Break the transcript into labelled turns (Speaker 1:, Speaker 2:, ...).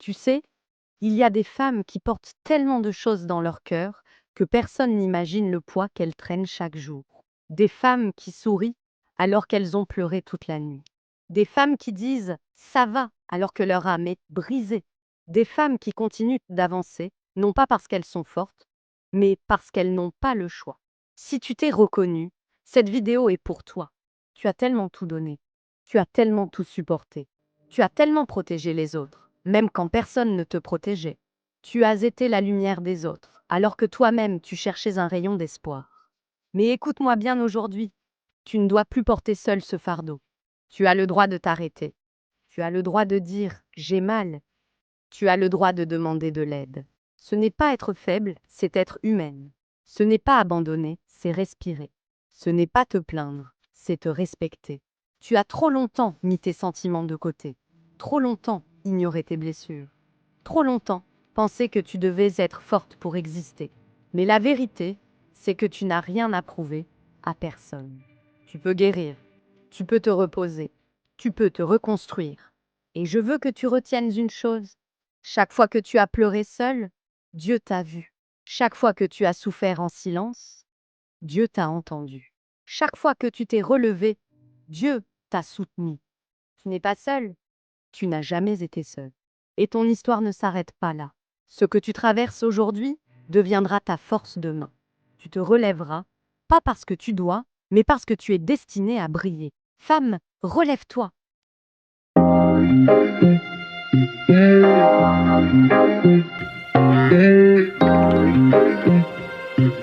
Speaker 1: Tu sais, il y a des femmes qui portent tellement de choses dans leur cœur que personne n'imagine le poids qu'elles traînent chaque jour. Des femmes qui sourient alors qu'elles ont pleuré toute la nuit. Des femmes qui disent ça va alors que leur âme est brisée. Des femmes qui continuent d'avancer, non pas parce qu'elles sont fortes, mais parce qu'elles n'ont pas le choix. Si tu t'es reconnue, cette vidéo est pour toi. Tu as tellement tout donné. Tu as tellement tout supporté. Tu as tellement protégé les autres, même quand personne ne te protégeait. Tu as été la lumière des autres, alors que toi-même tu cherchais un rayon d'espoir. Mais écoute-moi bien aujourd'hui, tu ne dois plus porter seul ce fardeau. Tu as le droit de t'arrêter. Tu as le droit de dire j'ai mal. Tu as le droit de demander de l'aide. Ce n'est pas être faible, c'est être humaine. Ce n'est pas abandonner, c'est respirer. Ce n'est pas te plaindre, c'est te respecter. Tu as trop longtemps mis tes sentiments de côté. Trop longtemps ignoré tes blessures. Trop longtemps pensé que tu devais être forte pour exister. Mais la vérité, c'est que tu n'as rien à prouver à personne. Tu peux guérir, tu peux te reposer, tu peux te reconstruire. Et je veux que tu retiennes une chose. Chaque fois que tu as pleuré seul, Dieu t'a vu. Chaque fois que tu as souffert en silence, Dieu t'a entendu. Chaque fois que tu t'es relevé, Dieu t'a soutenu. Tu n'es pas seul, tu n'as jamais été seul. Et ton histoire ne s'arrête pas là. Ce que tu traverses aujourd'hui deviendra ta force demain. Tu te relèveras, pas parce que tu dois, mais parce que tu es destinée à briller. Femme, relève-toi.